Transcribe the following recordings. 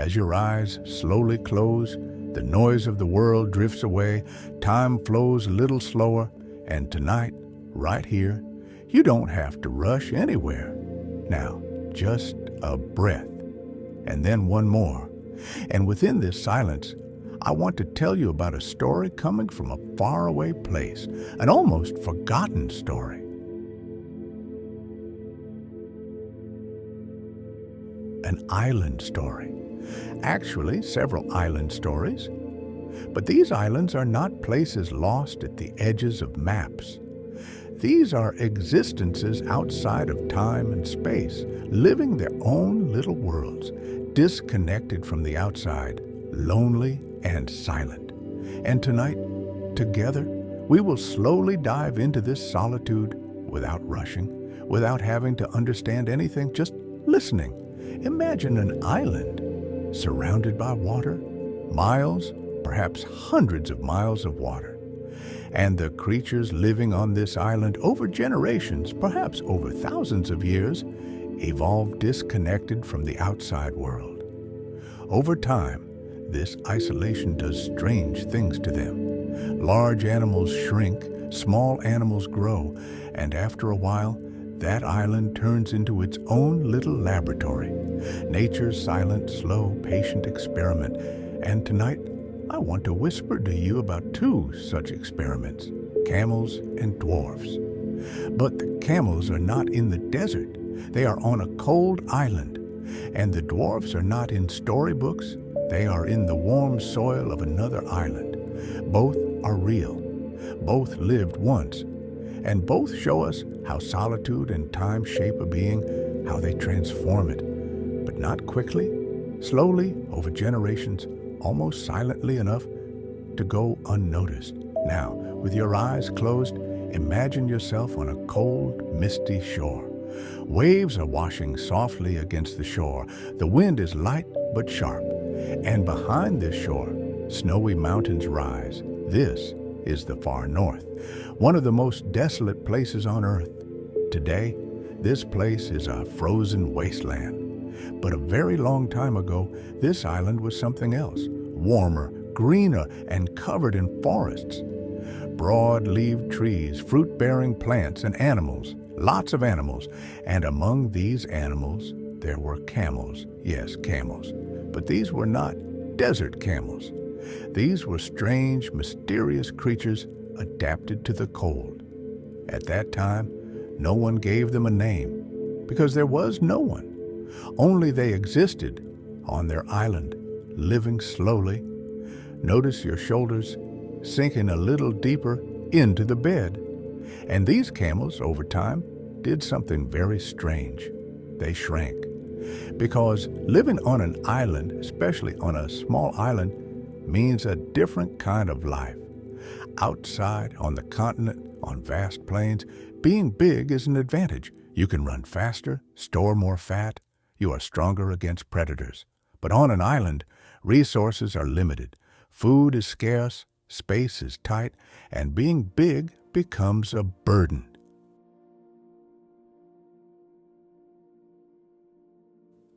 As your eyes slowly close, the noise of the world drifts away, time flows a little slower, and tonight, right here, you don't have to rush anywhere. Now, just a breath, and then one more. And within this silence, I want to tell you about a story coming from a faraway place, an almost forgotten story. An island story. Actually, several island stories. But these islands are not places lost at the edges of maps. These are existences outside of time and space, living their own little worlds, disconnected from the outside, lonely and silent. And tonight, together, we will slowly dive into this solitude without rushing, without having to understand anything, just listening. Imagine an island surrounded by water, miles, perhaps hundreds of miles of water. And the creatures living on this island over generations, perhaps over thousands of years, evolved disconnected from the outside world. Over time, this isolation does strange things to them. Large animals shrink, small animals grow, and after a while, that island turns into its own little laboratory, nature's silent, slow, patient experiment. And tonight, I want to whisper to you about two such experiments, camels and dwarfs. But the camels are not in the desert. They are on a cold island. And the dwarfs are not in storybooks. They are in the warm soil of another island. Both are real. Both lived once. And both show us how solitude and time shape a being, how they transform it. But not quickly, slowly, over generations, almost silently enough to go unnoticed. Now, with your eyes closed, imagine yourself on a cold, misty shore. Waves are washing softly against the shore. The wind is light but sharp. And behind this shore, snowy mountains rise. This is the far north, one of the most desolate places on earth. Today, this place is a frozen wasteland. But a very long time ago, this island was something else, warmer, greener, and covered in forests. Broad-leaved trees, fruit-bearing plants, and animals, lots of animals. And among these animals, there were camels. Yes, camels. But these were not desert camels. These were strange, mysterious creatures adapted to the cold. At that time, no one gave them a name, because there was no one. Only they existed on their island, living slowly. Notice your shoulders sinking a little deeper into the bed. And these camels, over time, did something very strange. They shrank. Because living on an island, especially on a small island, means a different kind of life. Outside, on the continent, on vast plains, being big is an advantage. You can run faster, store more fat. You are stronger against predators. But on an island, resources are limited. Food is scarce, space is tight, and being big becomes a burden.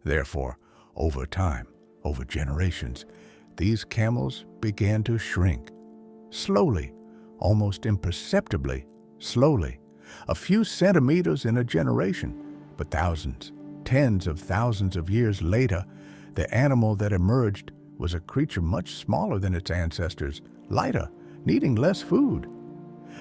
Therefore, over time, over generations, these camels began to shrink. Slowly, almost imperceptibly, slowly. A few centimeters in a generation, but thousands, tens of thousands of years later, the animal that emerged was a creature much smaller than its ancestors, lighter, needing less food.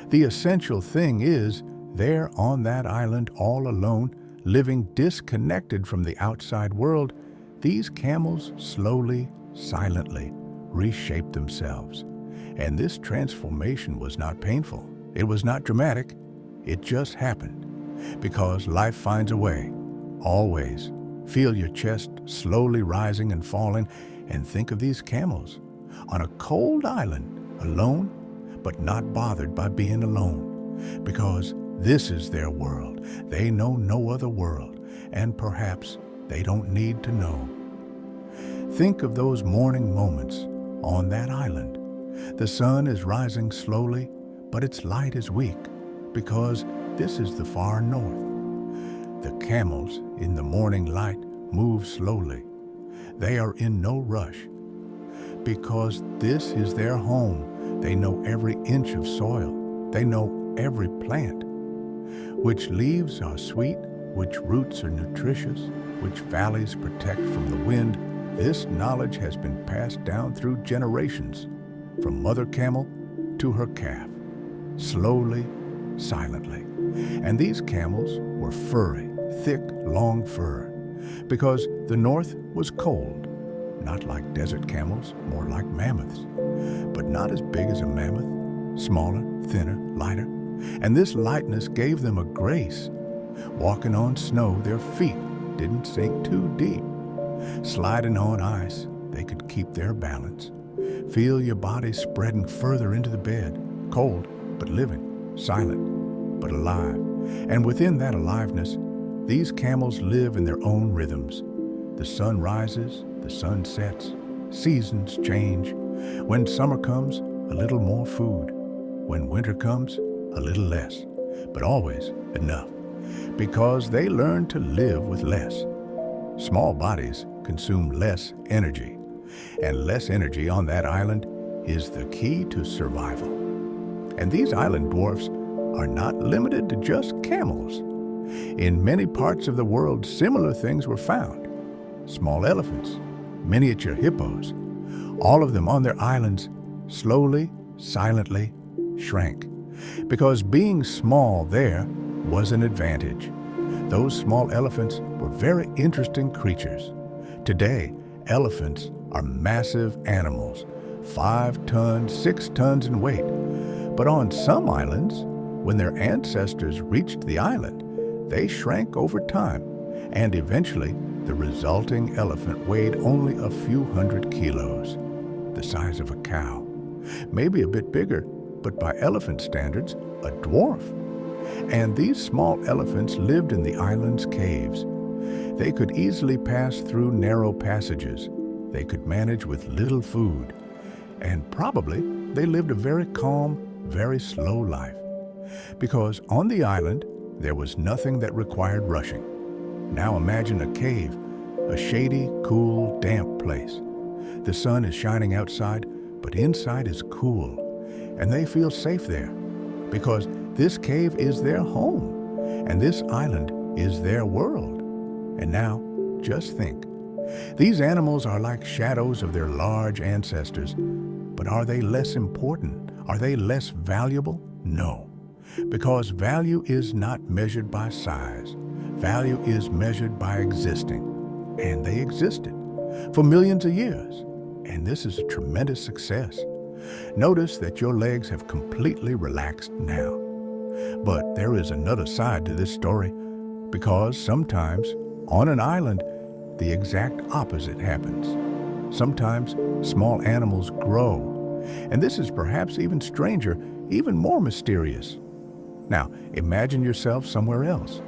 The essential thing is, there on that island all alone, living disconnected from the outside world, these camels slowly, silently reshaped themselves. And this transformation was not painful. It was not dramatic. It just happened. Because life finds a way, always. Feel your chest slowly rising and falling, and think of these camels on a cold island, alone, but not bothered by being alone. Because this is their world. They know no other world, and perhaps they don't need to know. Think of those morning moments on that island. The sun is rising slowly, but its light is weak, because this is the far north. The camels in the morning light move slowly. They are in no rush because this is their home. They know every inch of soil. They know every plant. Which leaves are sweet, which roots are nutritious, which valleys protect from the wind. This knowledge has been passed down through generations, from mother camel to her calf, slowly, silently. And these camels were furry, thick, long fur, because the north was cold, not like desert camels, more like mammoths, but not as big as a mammoth, smaller, thinner, lighter. And this lightness gave them a grace. Walking on snow, their feet didn't sink too deep. Sliding on ice, they could keep their balance. Feel your body spreading further into the bed, cold but living, silent but alive. And within that aliveness, these camels live in their own rhythms. The sun rises, the sun sets, seasons change. When summer comes, a little more food. When winter comes, a little less, but always enough, because they learn to live with less. Small bodies consume less energy, and less energy on that island is the key to survival. And these island dwarfs are not limited to just camels. In many parts of the world, similar things were found. Small elephants, miniature hippos, all of them on their islands slowly, silently shrank, because being small there was an advantage. Those small elephants were very interesting creatures. Today, elephants are massive animals, 5 tons, 6 tons in weight. But on some islands, when their ancestors reached the island, they shrank over time, and eventually the resulting elephant weighed only a few hundred kilos, the size of a cow, maybe a bit bigger, but by elephant standards, a dwarf. And these small elephants lived in the island's caves. They could easily pass through narrow passages. They could manage with little food. And probably they lived a very calm, very slow life. Because on the island, there was nothing that required rushing. Now imagine a cave, a shady, cool, damp place. The sun is shining outside, but inside is cool. And they feel safe there, because this cave is their home, and this island is their world. And now, just think. These animals are like shadows of their large ancestors, but are they less important? Are they less valuable? No, because value is not measured by size. Value is measured by existing, and they existed for millions of years, and this is a tremendous success. Notice that your legs have completely relaxed now. But there is another side to this story, because sometimes on an island, the exact opposite happens. Sometimes small animals grow, and this is perhaps even stranger, even more mysterious. Now, imagine yourself somewhere else.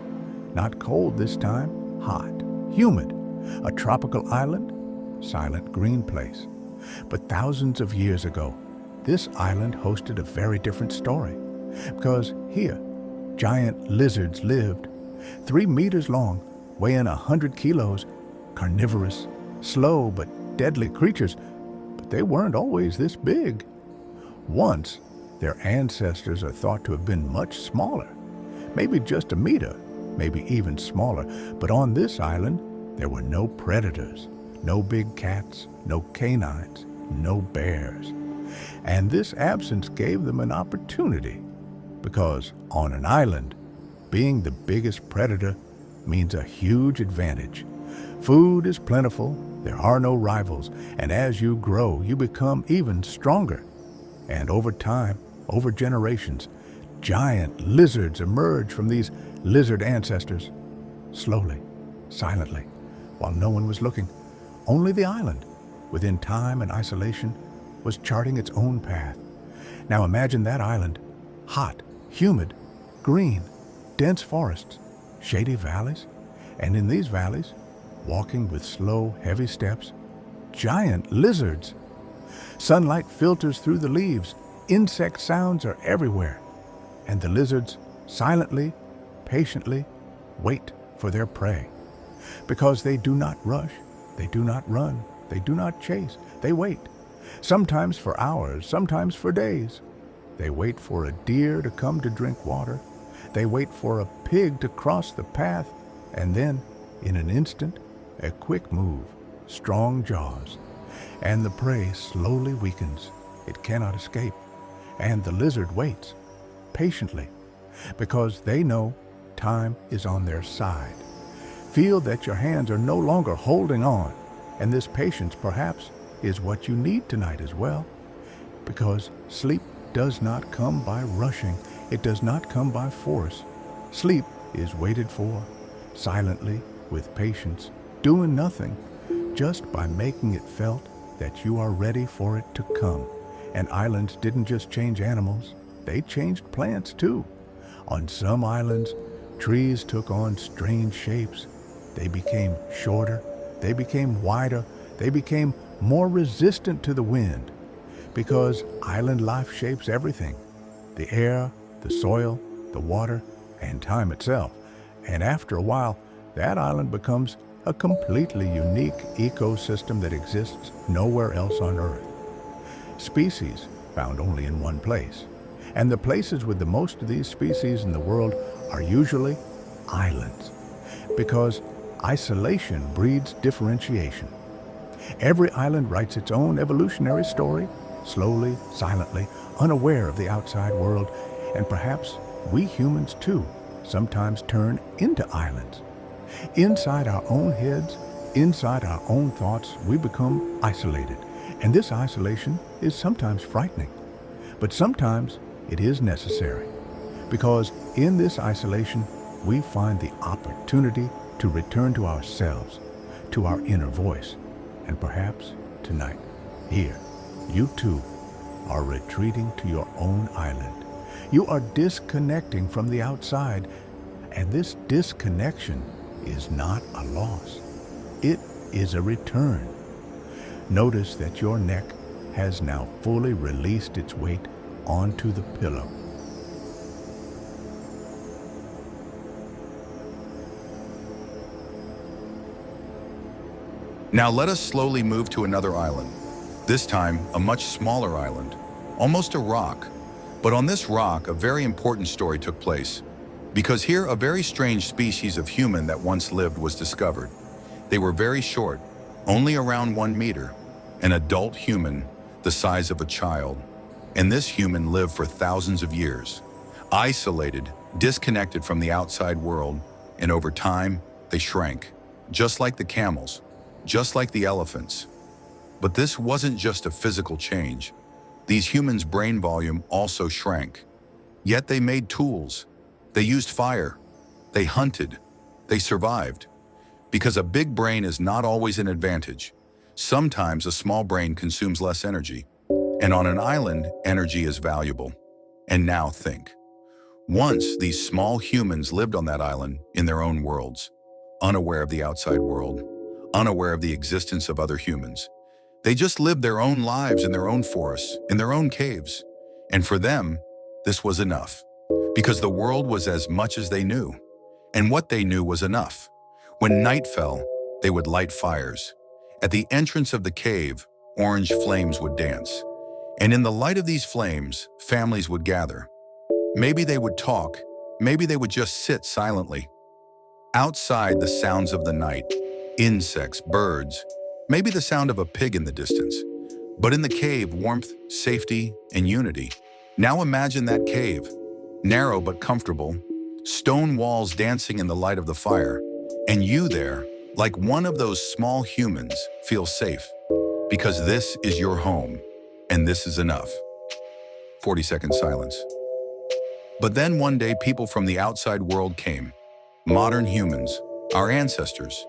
Not cold this time, hot, humid, a tropical island, silent green place. But thousands of years ago, this island hosted a very different story, because here, giant lizards lived, 3 meters long, weighing 100 kilos, carnivorous, slow but deadly creatures, but they weren't always this big. Once, their ancestors are thought to have been much smaller, maybe just a meter, maybe even smaller, but on this island, there were no predators, no big cats, no canines, no bears. And this absence gave them an opportunity, because on an island, being the biggest predator means a huge advantage. Food is plentiful, there are no rivals, and as you grow, you become even stronger. And over time, over generations, giant lizards emerge from these lizard ancestors, slowly, silently, while no one was looking. Only the island, within time and isolation, was charting its own path. Now imagine that island, hot, humid, green, dense forests, shady valleys, and in these valleys, walking with slow, heavy steps, giant lizards. Sunlight filters through the leaves, insect sounds are everywhere, and the lizards silently, patiently wait for their prey. Because they do not rush, They do not run. They do not chase. They wait. Sometimes for hours, sometimes for days. They wait for a deer to come to drink water. They wait for a pig to cross the path. And then, in an instant, a quick move, strong jaws, and the prey slowly weakens. It cannot escape. And the lizard waits, patiently, because they know time is on their side. Feel that your hands are no longer holding on, and this patience, perhaps, is what you need tonight as well, because sleep does not come by rushing. It does not come by force. Sleep is waited for, silently, with patience, doing nothing, just by making it felt that you are ready for it to come. And islands didn't just change animals, they changed plants too. On some islands, trees took on strange shapes. They became shorter, they became wider, they became more resistant to the wind, because island life shapes everything: the air, the soil, the water, and time itself. And after a while, that island becomes a completely unique ecosystem that exists nowhere else on Earth. Species found only in one place. And the places with the most of these species in the world are usually islands, because isolation breeds differentiation. Every island writes its own evolutionary story, slowly, silently, unaware of the outside world, and perhaps we humans too sometimes turn into islands. Inside our own heads, inside our own thoughts, we become isolated, and this isolation is sometimes frightening, but sometimes it is necessary, because in this isolation we find the opportunity to return to ourselves, to our inner voice, and perhaps tonight, here, you too are retreating to your own island. You are disconnecting from the outside, and this disconnection is not a loss. It is a return. Notice that your neck has now fully released its weight onto the pillow. Now let us slowly move to another island. This time, a much smaller island, almost a rock. But on this rock, a very important story took place, because here a very strange species of human that once lived was discovered. They were very short, only around 1 meter, an adult human the size of a child. And this human lived for thousands of years, isolated, disconnected from the outside world, and over time, they shrank, just like the camels, just like the elephants. But this wasn't just a physical change. These humans' brain volume also shrank. Yet they made tools. They used fire. They hunted. They survived. Because a big brain is not always an advantage. Sometimes a small brain consumes less energy. And on an island, energy is valuable. And now think. Once, these small humans lived on that island in their own worlds, unaware of the outside world, unaware of the existence of other humans. They just lived their own lives in their own forests, in their own caves. And for them, this was enough. Because the world was as much as they knew. And what they knew was enough. When night fell, they would light fires. At the entrance of the cave, orange flames would dance. And in the light of these flames, families would gather. Maybe they would talk. Maybe they would just sit silently. Outside, the sounds of the night, insects, birds, maybe the sound of a pig in the distance. But in the cave, warmth, safety, and unity. Now imagine that cave, narrow but comfortable, stone walls dancing in the light of the fire, and you there, like one of those small humans, feel safe. Because this is your home, and this is enough. 40-second silence. But then one day people from the outside world came, modern humans, our ancestors.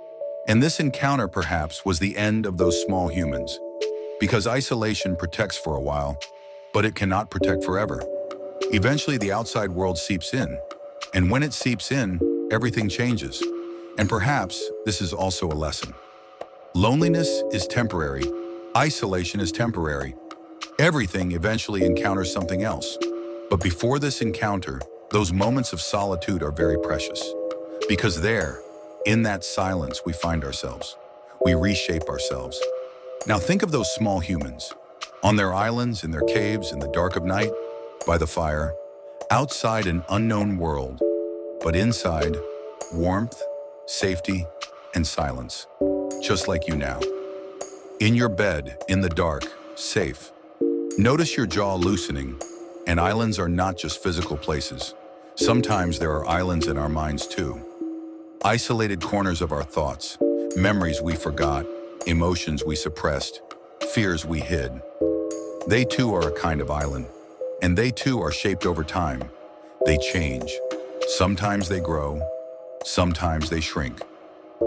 And this encounter perhaps was the end of those small humans. Because isolation protects for a while, but it cannot protect forever. Eventually the outside world seeps in. And when it seeps in, everything changes. And perhaps this is also a lesson. Loneliness is temporary. Isolation is temporary. Everything eventually encounters something else. But before this encounter, those moments of solitude are very precious. Because there, in that silence, we find ourselves. we reshape ourselves. Now think of those small humans, on their islands, in their caves, in the dark of night, by the fire, outside an unknown world, but inside, warmth, safety, and silence, just like you now. In your bed, in the dark, safe. Notice your jaw loosening, and islands are not just physical places. Sometimes there are islands in our minds too. Isolated corners of our thoughts, memories we forgot, emotions we suppressed, fears we hid. They too are a kind of island, and they too are shaped over time. They change. Sometimes they grow, sometimes they shrink,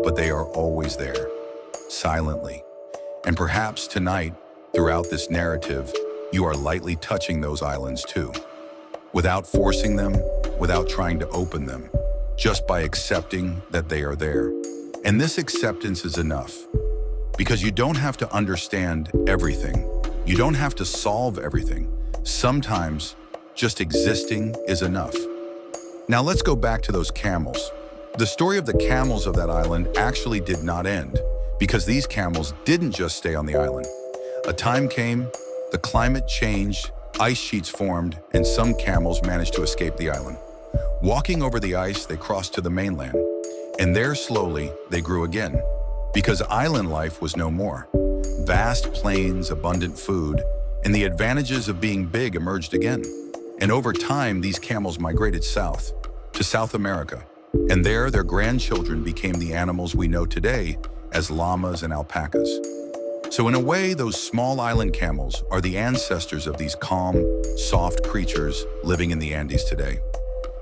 but they are always there, silently. And perhaps tonight, throughout this narrative, you are lightly touching those islands too, without forcing them, without trying to open them, just by accepting that they are there. And this acceptance is enough, because you don't have to understand everything. You don't have to solve everything. Sometimes just existing is enough. Now let's go back to those camels. The story of the camels of that island actually did not end, because these camels didn't just stay on the island. A time came, the climate changed, ice sheets formed, and some camels managed to escape the island. Walking over the ice, they crossed to the mainland, and there slowly they grew again, because island life was no more. Vast plains, abundant food, and the advantages of being big emerged again. And over time, these camels migrated south, to South America, and there their grandchildren became the animals we know today as llamas and alpacas. So in a way, those small island camels are the ancestors of these calm, soft creatures living in the Andes today.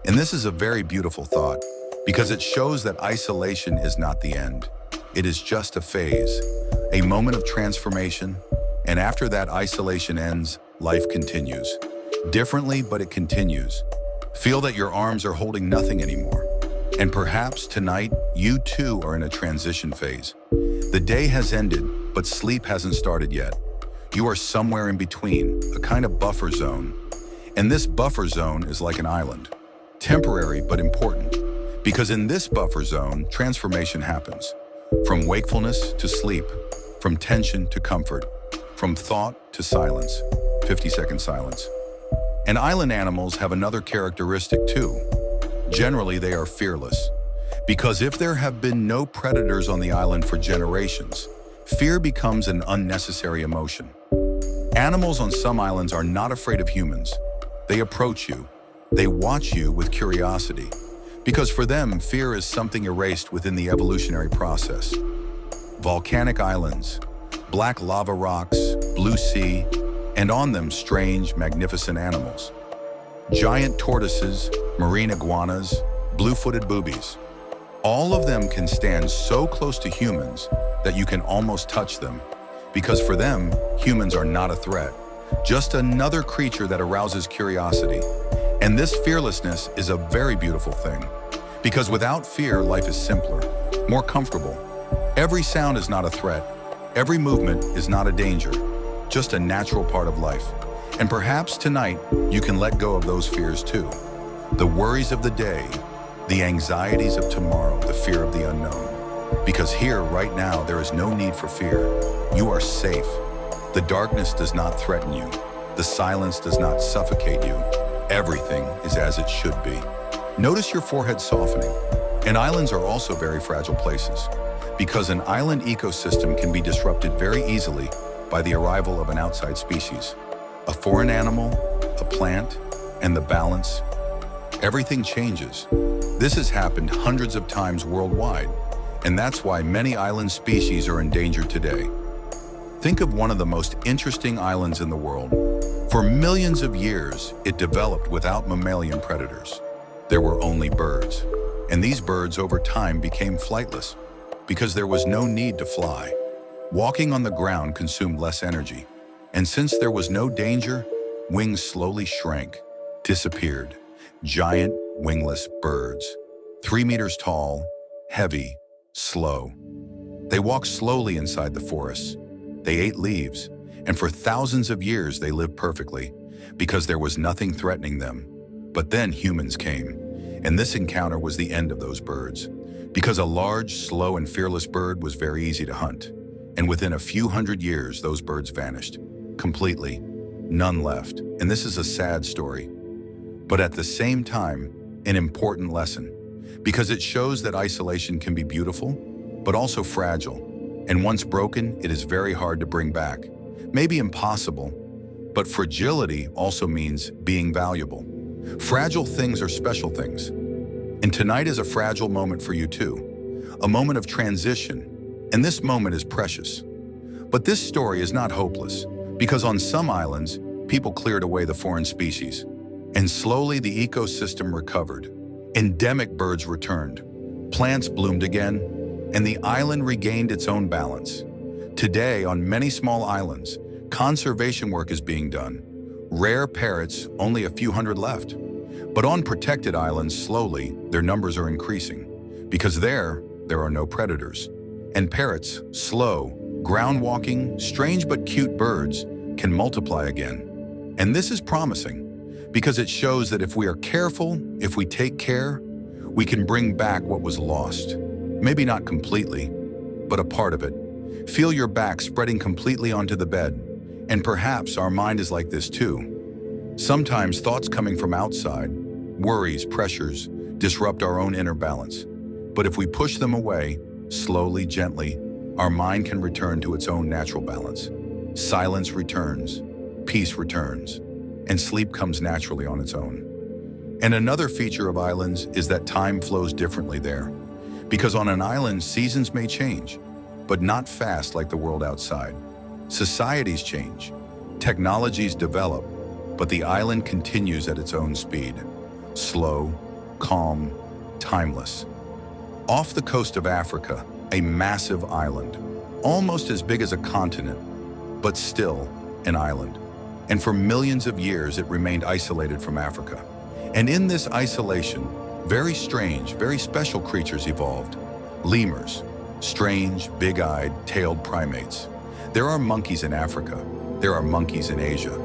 And this is a very beautiful thought, because it shows that isolation is not the end. It is just a phase, a moment of transformation, and after that isolation ends, life continues. Differently, but it continues. Feel that your arms are holding nothing anymore. And perhaps tonight, you too are in a transition phase. The day has ended, but sleep hasn't started yet. You are somewhere in between, a kind of buffer zone. And this buffer zone is like an island, temporary but important, because in this buffer zone, transformation happens. From wakefulness to sleep, from tension to comfort, from thought to silence, 50-second silence. And island animals have another characteristic too. Generally, they are fearless. Because if there have been no predators on the island for generations, fear becomes an unnecessary emotion. Animals on some islands are not afraid of humans. They approach you. They watch you with curiosity. Because for them, fear is something erased within the evolutionary process. Volcanic islands, black lava rocks, blue sea, and on them strange, magnificent animals. Giant tortoises, marine iguanas, blue-footed boobies. All of them can stand so close to humans that you can almost touch them, because for them, humans are not a threat, just another creature that arouses curiosity. And this fearlessness is a very beautiful thing, because without fear, life is simpler, more comfortable. Every sound is not a threat. Every movement is not a danger, just a natural part of life. And perhaps tonight, you can let go of those fears too. The worries of the day, the anxieties of tomorrow, the fear of the unknown. Because here, right now, there is no need for fear. You are safe. The darkness does not threaten you. The silence does not suffocate you. Everything is as it should be. Notice your forehead softening. And islands are also very fragile places, because an island ecosystem can be disrupted very easily by the arrival of an outside species. A foreign animal, a plant, and the balance. Everything changes. This has happened hundreds of times worldwide, and that's why many island species are endangered today. Think of one of the most interesting islands in the world. For millions of years, it developed without mammalian predators. There were only birds, and these birds over time became flightless because there was no need to fly. Walking on the ground consumed less energy, and since there was no danger, wings slowly shrank, disappeared. Giant, wingless birds, 3 meters tall, heavy, slow. They walked slowly inside the forests. They ate leaves, and for thousands of years they lived perfectly because there was nothing threatening them. But then humans came, and this encounter was the end of those birds, Because a large, slow, and fearless bird was very easy to hunt. And within a few hundred years, those birds vanished. Completely. None left. And this is a sad story. But at the same time, an important lesson. Because it shows that isolation can be beautiful, but also fragile. And once broken, it is very hard to bring back. Maybe impossible, but fragility also means being valuable. Fragile things are special things. And tonight is a fragile moment for you too. A moment of transition. And this moment is precious. But this story is not hopeless, because on some islands, people cleared away the foreign species. And slowly the ecosystem recovered. Endemic birds returned. Plants bloomed again, and the island regained its own balance. Today, on many small islands, conservation work is being done. Rare parrots, only a few hundred left. But on protected islands, slowly, their numbers are increasing. Because there are no predators. And parrots, slow, ground-walking, strange but cute birds, can multiply again. And this is promising, because it shows that if we are careful, if we take care, we can bring back what was lost. Maybe not completely, but a part of it. Feel your back spreading completely onto the bed. And perhaps our mind is like this too. Sometimes thoughts coming from outside, worries, pressures, disrupt our own inner balance. But if we push them away, slowly, gently, our mind can return to its own natural balance. Silence returns, peace returns, and sleep comes naturally on its own. And another feature of islands is that time flows differently there. Because on an island, seasons may change, but not fast like the world outside. Societies change, technologies develop, but the island continues at its own speed. Slow, calm, timeless. Off the coast of Africa, a massive island, almost as big as a continent, but still an island. And for millions of years, it remained isolated from Africa. And in this isolation, very strange, very special creatures evolved. Lemurs, strange, big-eyed, tailed primates. There are monkeys in Africa. There are monkeys in Asia.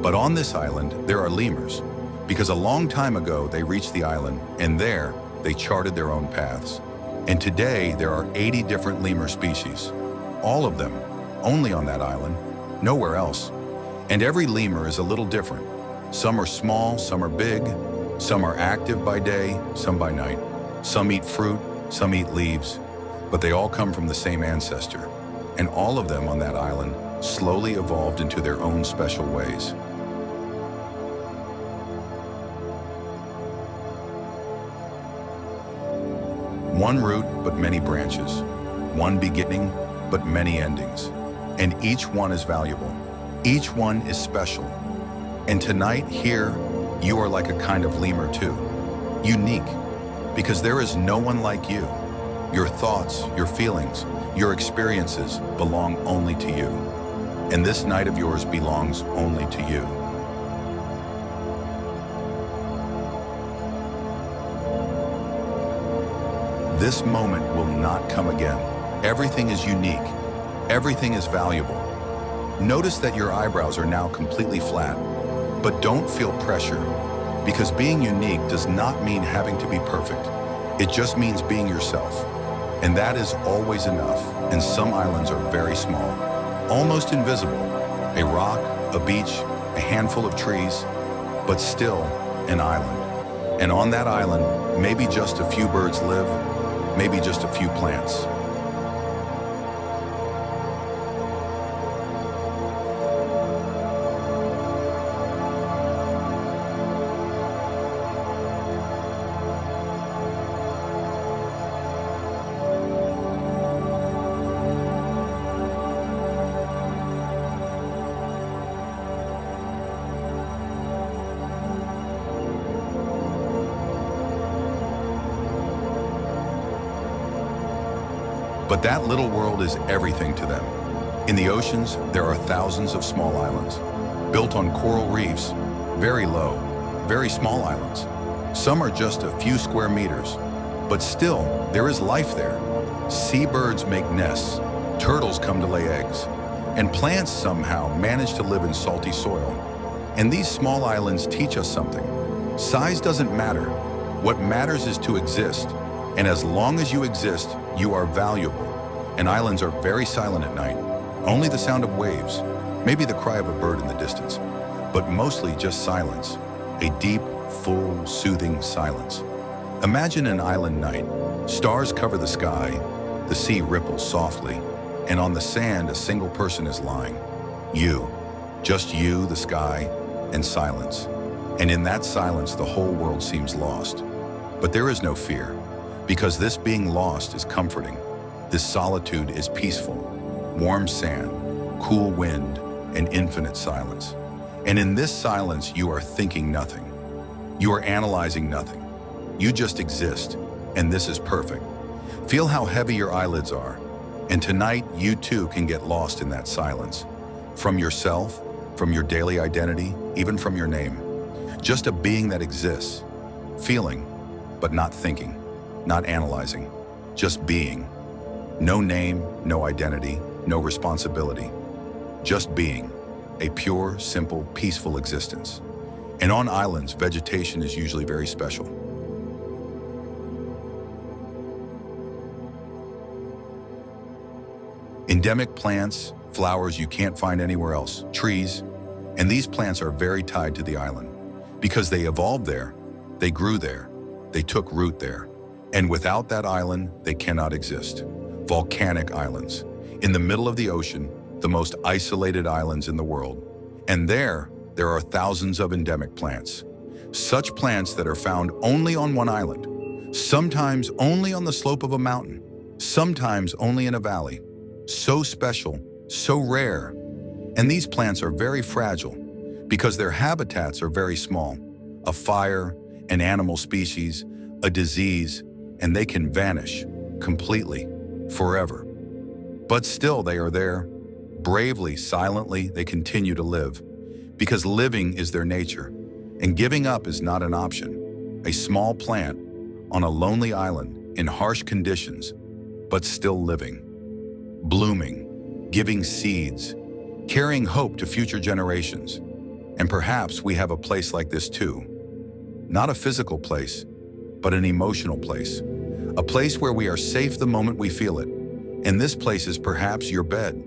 But on this island, there are lemurs, because a long time ago, they reached the island, and there, they charted their own paths. And today, there are 80 different lemur species. All of them, only on that island, nowhere else. And every lemur is a little different. Some are small, some are big, some are active by day, some by night. Some eat fruit, some eat leaves, but they all come from the same ancestor. And all of them on that island slowly evolved into their own special ways. One root, but many branches. One beginning, but many endings. And each one is valuable. Each one is special. And tonight, here, you are like a kind of lemur too. Unique, because there is no one like you. Your thoughts, your feelings, your experiences belong only to you. And this night of yours belongs only to you. This moment will not come again. Everything is unique. Everything is valuable. Notice that your eyebrows are now completely flat, but don't feel pressure, because being unique does not mean having to be perfect. It just means being yourself. And that is always enough. And some islands are very small, almost invisible. A rock, a beach, a handful of trees, but still an island. And on that island, maybe just a few birds live, maybe just a few plants. But that little world is everything to them. In the oceans, there are thousands of small islands, built on coral reefs, very low, very small islands. Some are just a few square meters, but still, there is life there. Seabirds make nests, turtles come to lay eggs, and plants somehow manage to live in salty soil. And these small islands teach us something. Size doesn't matter. What matters is to exist. And as long as you exist, you are valuable. And islands are very silent at night. Only the sound of waves, maybe the cry of a bird in the distance, but mostly just silence. A deep, full, soothing silence. Imagine an island night. Stars cover the sky, the sea ripples softly, and on the sand a single person is lying. You. Just you, the sky, and silence. And in that silence, the whole world seems lost. But there is no fear, because this being lost is comforting. This solitude is peaceful. Warm sand, cool wind, and infinite silence. And in this silence, you are thinking nothing. You are analyzing nothing. You just exist, and this is perfect. Feel how heavy your eyelids are. And tonight, you too can get lost in that silence. From yourself, from your daily identity, even from your name. Just a being that exists, feeling, but not thinking, not analyzing, just being. No name, no identity, no responsibility. Just being, a pure, simple, peaceful existence. And on islands, vegetation is usually very special. Endemic plants, flowers you can't find anywhere else, trees, and these plants are very tied to the island because they evolved there, they grew there, they took root there. And without that island, they cannot exist. Volcanic islands, in the middle of the ocean, the most isolated islands in the world. And there are thousands of endemic plants. Such plants that are found only on one island, sometimes only on the slope of a mountain, sometimes only in a valley. So special, so rare. And these plants are very fragile because their habitats are very small. A fire, an animal species, a disease, and they can vanish completely, forever. But still they are there. Bravely, silently, they continue to live because living is their nature and giving up is not an option. A small plant on a lonely island in harsh conditions, but still living, blooming, giving seeds, carrying hope to future generations. And perhaps we have a place like this too. Not a physical place, but an emotional place. A place where we are safe the moment we feel it. And this place is perhaps your bed.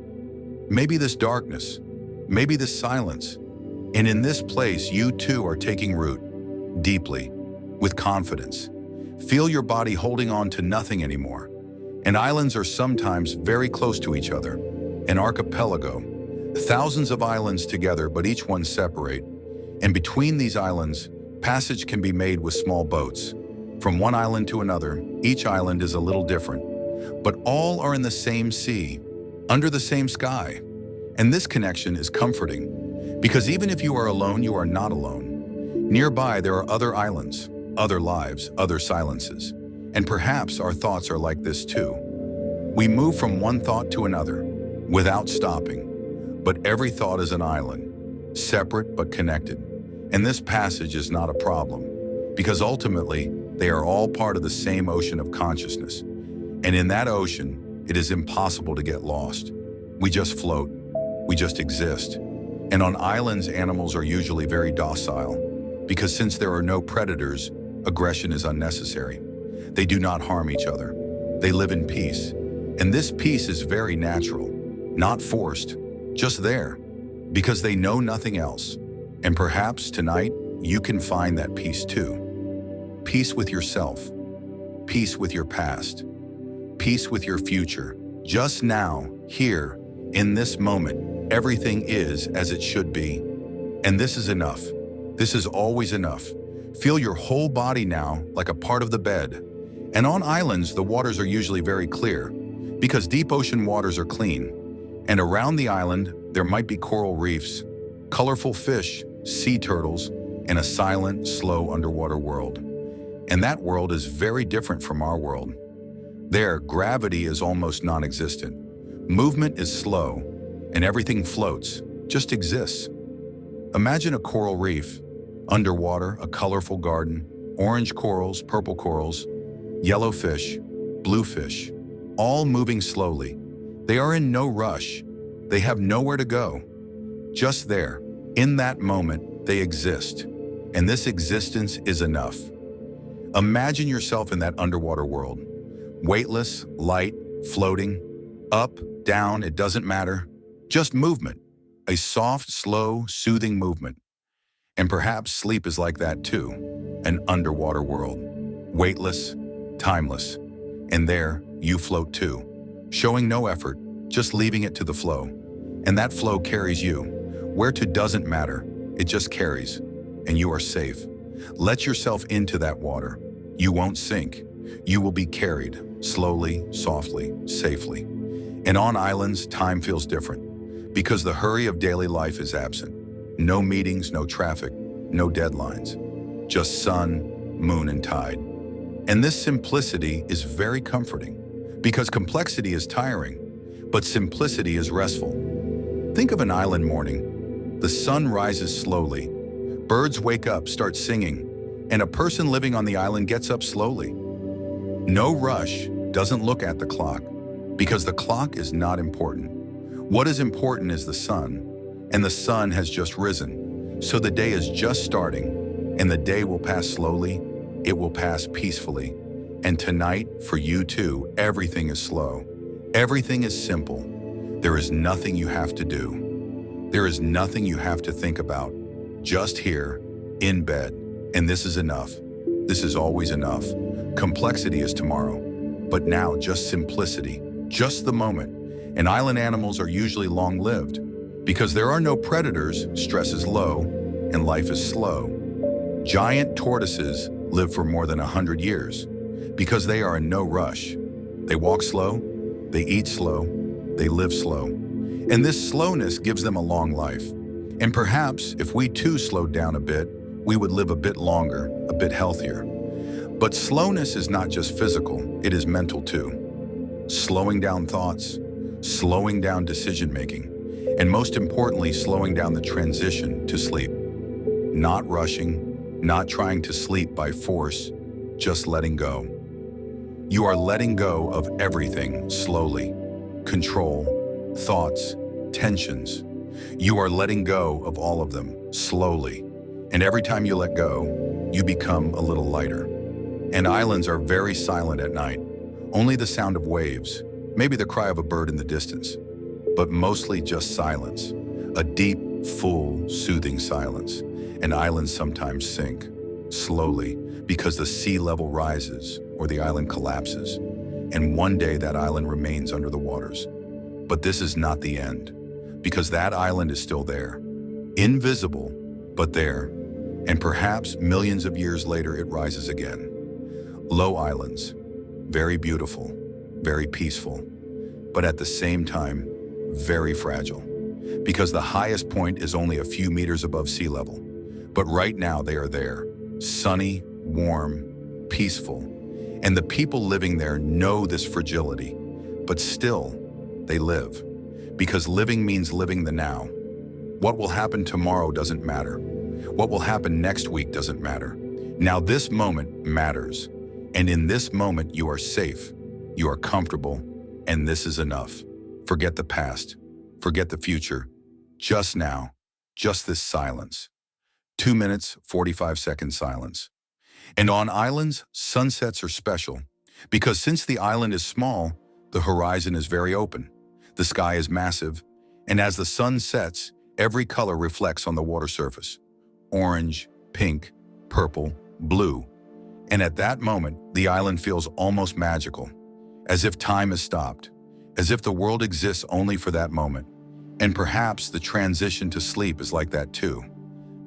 Maybe this darkness, maybe this silence. And in this place, you too are taking root, deeply, with confidence. Feel your body holding on to nothing anymore. And islands are sometimes very close to each other. An archipelago, thousands of islands together, but each one separate. And between these islands, passage can be made with small boats. From one island to another, each island is a little different, but all are in the same sea, under the same sky. And this connection is comforting, because even if you are alone, you are not alone. Nearby, there are other islands, other lives, other silences. And perhaps our thoughts are like this too. We move from one thought to another, without stopping. But every thought is an island, separate but connected. And this passage is not a problem, because ultimately, they are all part of the same ocean of consciousness. And in that ocean, it is impossible to get lost. We just float. We just exist. And on islands, animals are usually very docile, because since there are no predators, aggression is unnecessary. They do not harm each other. They live in peace. And this peace is very natural, not forced, just there, because they know nothing else. And perhaps tonight, you can find that peace too. Peace with yourself, peace with your past, peace with your future. Just now, here, in this moment, everything is as it should be. And this is enough. This is always enough. Feel your whole body now like a part of the bed. And on islands, the waters are usually very clear, because deep ocean waters are clean. And around the island, there might be coral reefs, colorful fish, sea turtles, and a silent, slow underwater world. And that world is very different from our world. There, gravity is almost non-existent. Movement is slow, and everything floats, just exists. Imagine a coral reef. Underwater, a colorful garden, orange corals, purple corals, yellow fish, blue fish, all moving slowly. They are in no rush. They have nowhere to go. Just there, in that moment, they exist. And this existence is enough. Imagine yourself in that underwater world. Weightless, light, floating, up, down, it doesn't matter. Just movement. A soft, slow, soothing movement. And perhaps sleep is like that too. An underwater world. Weightless, timeless. And there, you float too. Showing no effort, just leaving it to the flow. And that flow carries you. Where to doesn't matter. It just carries. And you are safe. Let yourself into that water. You won't sink. You will be carried, slowly, softly, safely. And on islands, time feels different, because the hurry of daily life is absent. No meetings, no traffic, no deadlines. Just sun, moon, and tide. And this simplicity is very comforting, because complexity is tiring, but simplicity is restful. Think of an island morning. The sun rises slowly. Birds wake up, start singing, and a person living on the island gets up slowly. No rush, doesn't look at the clock, because the clock is not important. What is important is the sun, and the sun has just risen. So the day is just starting, and the day will pass slowly, it will pass peacefully. And tonight, for you too, everything is slow. Everything is simple. There is nothing you have to do. There is nothing you have to think about. Just here, in bed, and this is enough. This is always enough. Complexity is tomorrow, but now just simplicity, just the moment. And island animals are usually long-lived. Because there are no predators, stress is low, and life is slow. Giant tortoises live for more than 100 years, because they are in no rush. They walk slow, they eat slow, they live slow. And this slowness gives them a long life. And perhaps if we too slowed down a bit, we would live a bit longer, a bit healthier. But slowness is not just physical, it is mental too. Slowing down thoughts, slowing down decision-making, and most importantly, slowing down the transition to sleep. Not rushing, not trying to sleep by force, just letting go. You are letting go of everything slowly. Control, thoughts, tensions. You are letting go of all of them slowly. And every time you let go, you become a little lighter. And islands are very silent at night. Only the sound of waves, maybe the cry of a bird in the distance, but mostly just silence. A deep, full, soothing silence. And islands sometimes sink, slowly, because the sea level rises or the island collapses. And one day that island remains under the waters. But this is not the end, because that island is still there. Invisible, but there. And perhaps millions of years later it rises again. Low islands, very beautiful, very peaceful, but at the same time, very fragile. Because the highest point is only a few meters above sea level. But right now they are there, sunny, warm, peaceful. And the people living there know this fragility, but still, they live. Because living means living the now. What will happen tomorrow doesn't matter. What will happen next week doesn't matter. Now this moment matters. And in this moment you are safe, you are comfortable, and this is enough. Forget the past, forget the future. Just now, just this silence. 2 minutes, 45 seconds silence. And on islands, sunsets are special. Because since the island is small, the horizon is very open. The sky is massive, and as the sun sets, every color reflects on the water surface. Orange, pink, purple, blue. And at that moment, the island feels almost magical, as if time has stopped, as if the world exists only for that moment. And perhaps the transition to sleep is like that too.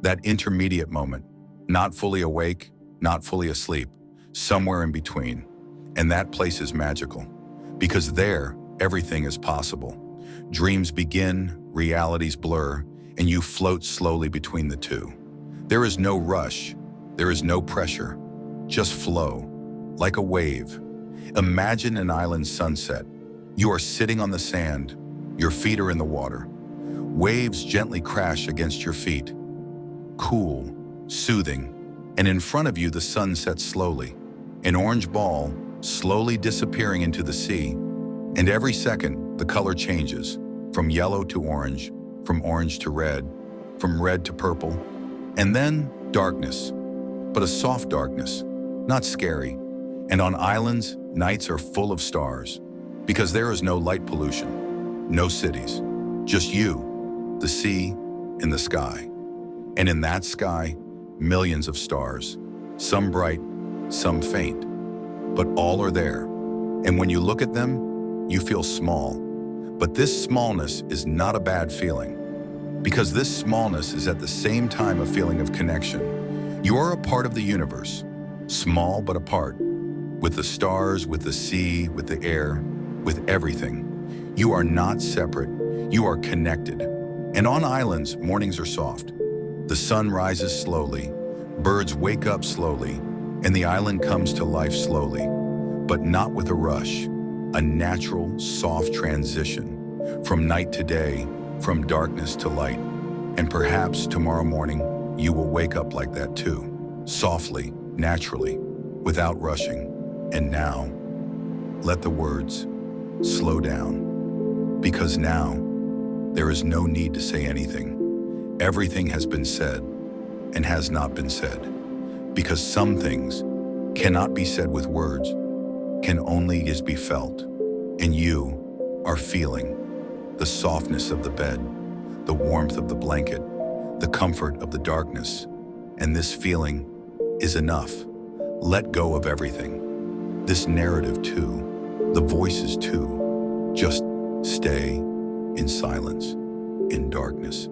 That intermediate moment, not fully awake, not fully asleep, somewhere in between. And that place is magical, because there, everything is possible. Dreams begin, realities blur, and you float slowly between the two. There is no rush, there is no pressure, just flow, like a wave. Imagine an island sunset. You are sitting on the sand, your feet are in the water. Waves gently crash against your feet. Cool, soothing, and in front of you the sun sets slowly, an orange ball slowly disappearing into the sea. And every second, the color changes, from yellow to orange, from orange to red, from red to purple, and then darkness, but a soft darkness, not scary. And on islands, nights are full of stars, because there is no light pollution, no cities, just you, the sea, and the sky. And in that sky, millions of stars, some bright, some faint, but all are there. And when you look at them, you feel small. But this smallness is not a bad feeling, because this smallness is at the same time a feeling of connection. You are a part of the universe, small but a part, with the stars, with the sea, with the air, with everything. You are not separate, you are connected. And on islands, mornings are soft. The sun rises slowly, birds wake up slowly, and the island comes to life slowly, but not with a rush. A natural, soft transition from night to day, from darkness to light. And perhaps tomorrow morning, you will wake up like that too, softly, naturally, without rushing. And now, let the words slow down, because now there is no need to say anything. Everything has been said and has not been said, because some things cannot be said with words, can only is be felt. And you are feeling the softness of the bed, the warmth of the blanket, the comfort of the darkness. And this feeling is enough. Let go of everything. This narrative too, the voices too. Just stay in silence, in darkness.